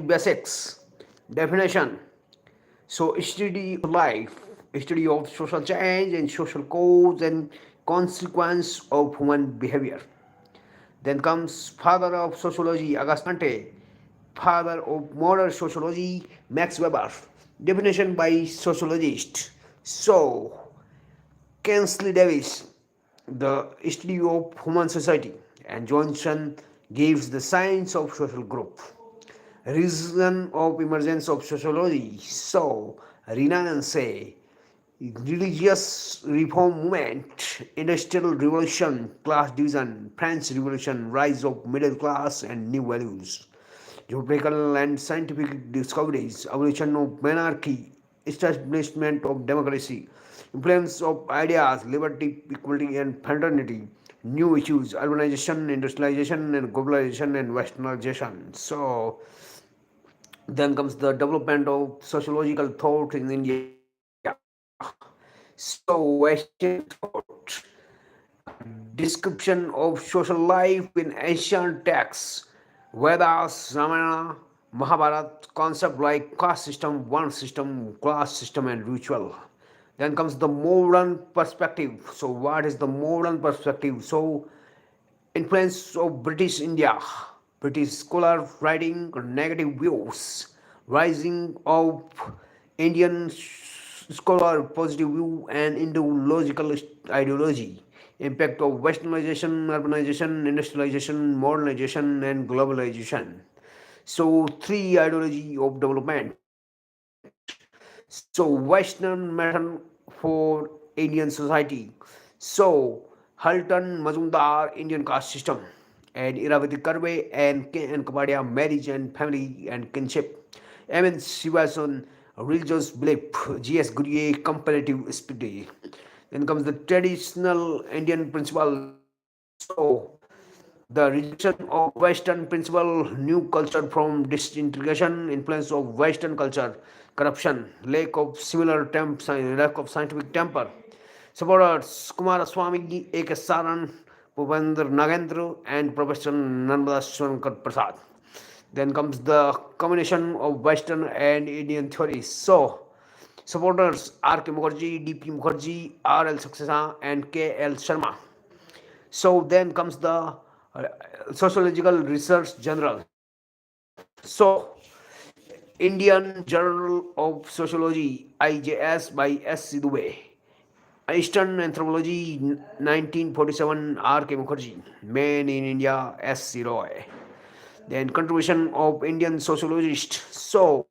basics. Definition. So study of life, study of social change and social cause and consequence of human behavior. Then comes father of sociology, August Comte, father of modern sociology, Max Weber. Definition by sociologist. So, Kingsley Davis, the study of human society, and Johnson gives the science of social group. Reason of emergence of sociology. So, Renaissance, religious reform movement, industrial revolution, class division, French revolution, rise of middle class and new values, geographical and scientific discoveries, evolution of monarchy, establishment of democracy, influence of ideas, liberty, equality, and fraternity, new issues, urbanization, industrialization, and globalization and westernization. So, then comes the development of sociological thought in India. So, Western thought, description of social life in ancient texts, Vedas, Ramayana, Mahabharata, concept like caste system, one system, class system, and ritual. Then comes the modern perspective. So, what is the modern perspective? So, influence of British India, British scholar writing negative views, rising of Indian scholar positive view and ideological ideology, impact of westernization, urbanization, industrialization, modernization, and globalization. So three ideology of development. So Western method for Indian society. So Halton Mazumdar Indian caste system and Iravati Karve and K. and Kapadia marriage and family and kinship. M.N. Shivasan religious belief. G.S. Gurye comparative spirit. Then comes the traditional Indian principle. So the rejection of Western principle, new culture from disintegration, influence of Western culture, corruption, lack of similar lack of scientific temper. Supporters Kumaraswamy, A.K. Saran, Bhupender Nagendra, and Professor Narmada Shankar Prasad. Then comes the combination of Western and Indian theories. So, supporters R.K. Mukherjee, D.P. Mukherjee, R.L. Saxena, and K.L. Sharma. So then comes the Sociological Research Journal. So Indian Journal of Sociology, IJS by S. Sidhube. Eastern Anthropology 1947 R.K. Mukherjee. Men in India S. C. Roy. Then contribution of Indian sociologists. So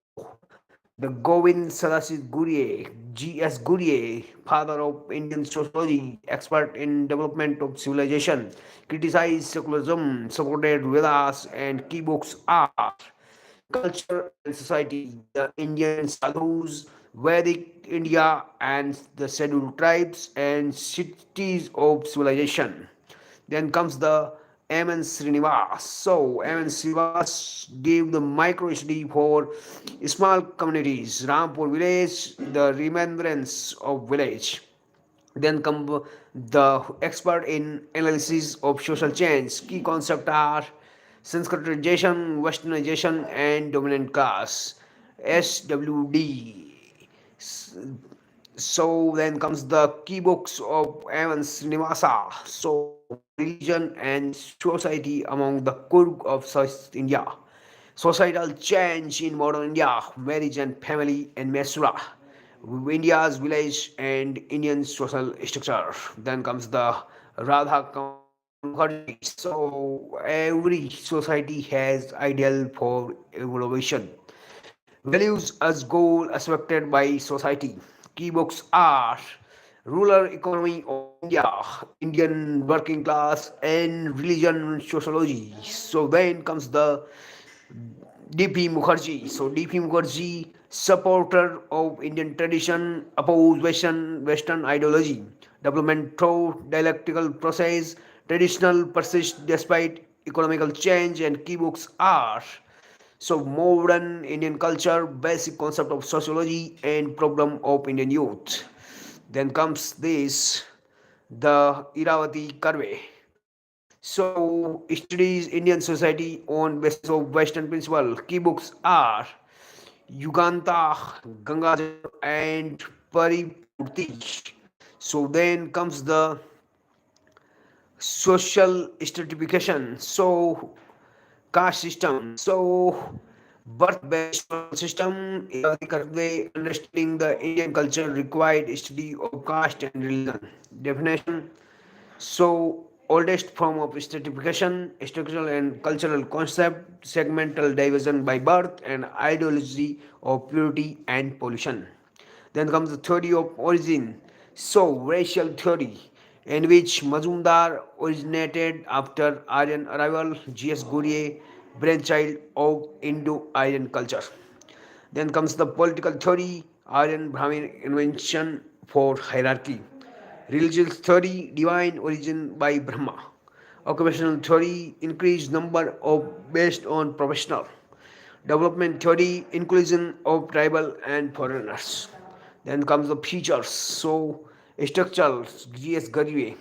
the Govind Sadasit Gurye, G.S. Gurye, father of Indian sociology, expert in development of civilization, criticized secularism, supported Vedas, and key books are Culture and Society, the Indian Sadhus, Vedic India, and the Scheduled Tribes and Cities of Civilization. Then comes the M.N. Srinivas. So M.N. Srinivas gave the micro study for small communities, Rampur village, the remembrance of village. Then come the expert in analysis of social change. Key concepts are Sanskritization, Westernization, and dominant class. SWD. So then comes the key books of Evans Nivasa. So religion and society among the Kurg of South India. Societal change in modern India, marriage and family and Mesura. India's village and Indian social structure. Then comes the Radha Mukherjee. So every society has ideal for evolution. Values as goal expected by society. Key books are Rural Economy of India, Indian Working Class, and Religion Sociology. So then comes the D.P. Mukherjee. So D.P. Mukherjee, supporter of Indian tradition, oppose Western ideology, development through dialectical process, traditional persist despite economical change, and key books are so modern Indian culture, basic concept of sociology, and problem of Indian youth. Then comes this, the Iravati Karve. So studies Indian society on basis of Western principle. Key books are Yuganta, Gangajar, and Paripurti. So then comes the social stratification. So caste system. So birth-based social system is the correct way understanding the Indian culture required study of caste and religion. Definition. So, oldest form of stratification, structural and cultural concept, segmental division by birth, and ideology of purity and pollution. Then comes the theory of origin. So, racial theory, in which Mazumdar originated after Aryan arrival, G.S. Gurye, brainchild of Indo-Aryan culture. Then comes the political theory, Aryan Brahmin invention for hierarchy. Religious theory, divine origin by Brahma. Occupational theory, increased number of based on professional. Development theory, inclusion of tribal and foreigners. Then comes the features. So structural, G.S. Garve.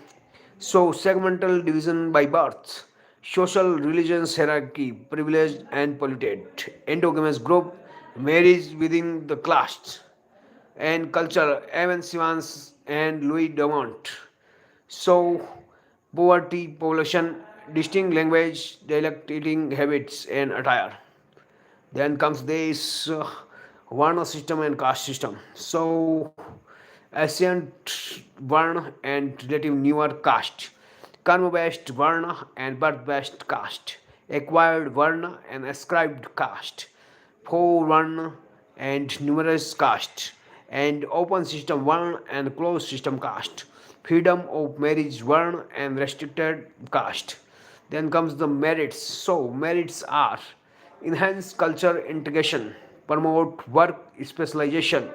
So segmental division by birth. Social religions hierarchy, privileged and polluted. Endogamous group, marriage within the class. And culture, Evan Sivans and Louis Dumont. So, poverty, population, distinct language, dialect, eating habits, and attire. Then comes this Varna system and caste system. So, ancient Varna and relative newer caste. Karma based Varna and birth based caste. Acquired Varna and ascribed caste. Four Varna and numerous caste. And open system Varna and closed system caste. Freedom of marriage Varna and restricted caste. Then comes the merits. So, merits are enhance culture integration, promote work specialization,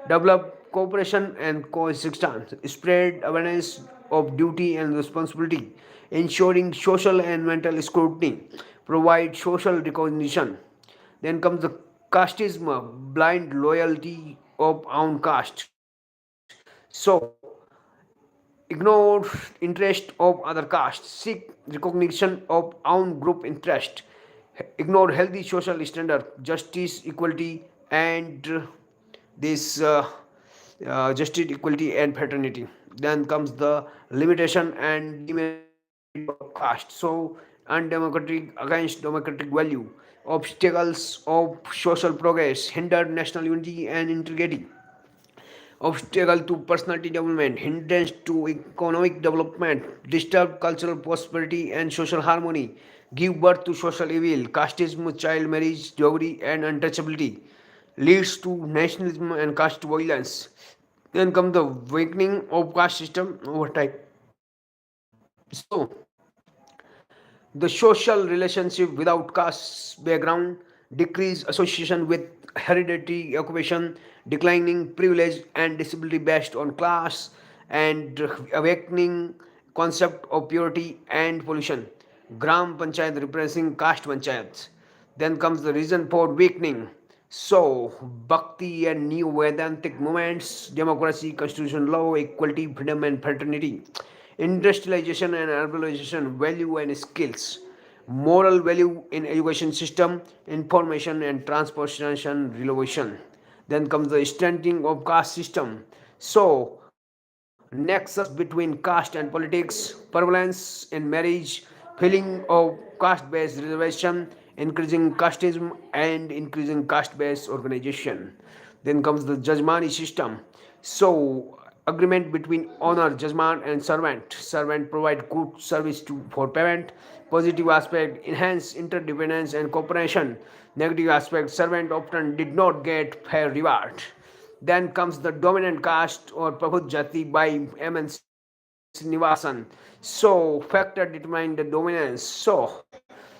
develop cooperation and coexistence, spread awareness of duty and responsibility, ensuring social and mental scrutiny, provide social recognition. Then comes the casteism, blind loyalty of own caste. So ignore interest of other castes, seek recognition of own group interest, ignore healthy social standard, justice, equality, and this justice, equality, and fraternity. Then comes the limitation and demerit of caste. So undemocratic against democratic value, obstacles of social progress, hinder national unity and integrity, obstacle to personality development, hindrance to economic development, disturb cultural prosperity and social harmony, give birth to social evil, casteism, child marriage, dowry, and untouchability, leads to nationalism and caste violence. Then come the weakening of caste system over time. So, the social relationship without caste background, decreased association with hereditary occupation, declining privilege and disability based on class, and awakening concept of purity and pollution. Gram Panchayat replacing caste panchayats. Then comes the reason for weakening. So, Bhakti and new Vedantic movements, democracy, constitutional law, equality, freedom, and fraternity, industrialization and urbanization, value and skills, moral value in education system, information and transportation revolution. Then comes the strengthening of caste system. So, nexus between caste and politics, prevalence in marriage, filling of caste-based reservation, increasing casteism, and increasing caste-based organization. Then comes the Jajmani system. So, agreement between owner, judgment, and servant. Servant provide good service for payment. Positive aspect, enhance interdependence and cooperation. Negative aspect, servant often did not get fair reward. Then comes the dominant caste or Prabhut Jati by M.N. Srinivasan. So, factor determine the dominance. So,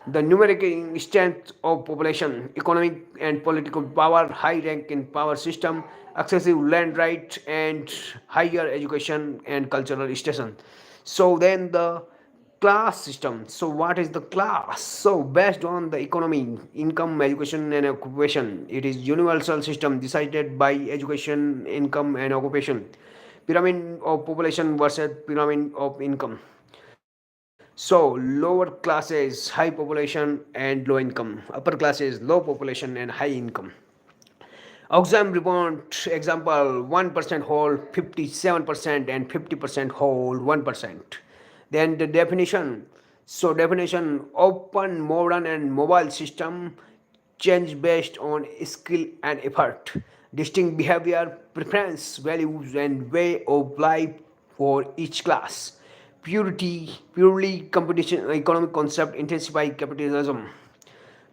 the numeric strength of population, economic and political power, high rank in power system, excessive land right, and higher education and cultural station. So then the class system. So what is the class? So based on the economy, income, education, and occupation, it is universal system decided by education, income, and occupation. Pyramid of population versus pyramid of income. So lower classes, high population and low income. Upper classes, low population and high income. Oxfam report example 1% hold 57% and 50% hold 1%. Then the definition. So definition open, modern and mobile system change based on skill and effort. Distinct behavior, preference, values and way of life for each class. Purely competition economic concept intensify capitalism.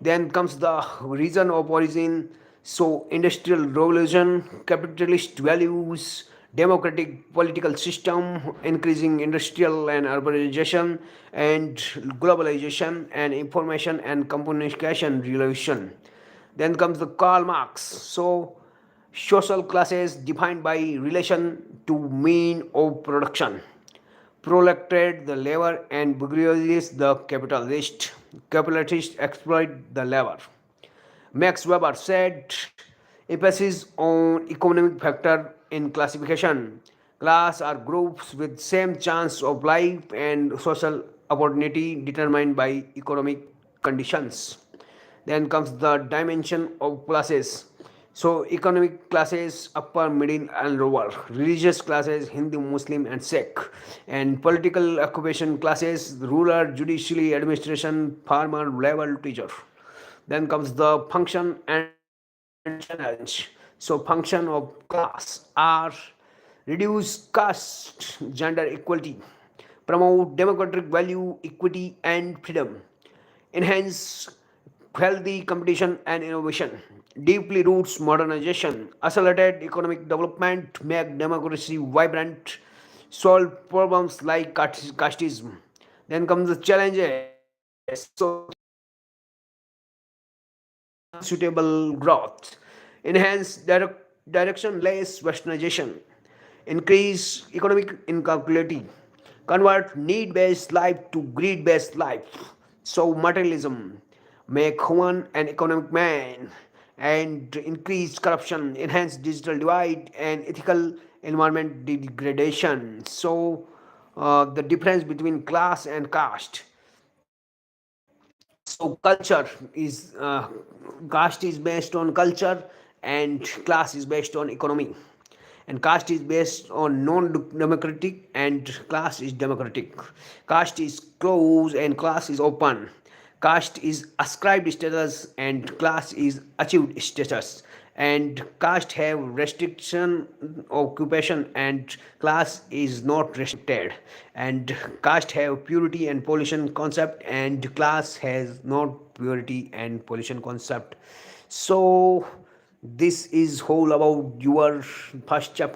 Then comes the reason of origin. So, industrial revolution, capitalist values, democratic political system, increasing industrial and urbanization, and globalization, and information and communication revolution. Then comes the Karl Marx. So, social classes defined by relation to mean of production. Proletariat, the labor, and bourgeoisie, the capitalist. Capitalists exploit the labor. Max Weber said, emphasis on economic factor in classification. Class are groups with same chance of life and social opportunity determined by economic conditions. Then comes the dimension of classes. So economic classes, upper, middle and lower. Religious classes, Hindu, Muslim and Sikh. And political occupation classes, ruler, judiciary, administration, farmer, level, teacher. Then comes the function and challenge. So function of class are reduce caste, gender equality, promote democratic value, equity and freedom, enhance healthy competition and innovation, deeply roots modernization, accelerated economic development, make democracy vibrant, solve problems like casteism. Then comes the challenges. So challenges unsuitable growth, enhance directionless westernization, increase economic inequality, convert need-based life to greed-based life. So materialism, make human an economic man, and increase corruption, enhance digital divide and ethical environment degradation. So the difference between class and caste. So culture is caste is based on culture and class is based on economy, and caste is based on non-democratic and class is democratic. Caste is closed and class is open. Caste is ascribed status and class is achieved status. And caste have restriction occupation and class is not restricted. And caste have purity and pollution concept and class has not purity and pollution concept. So this is whole about your first chapter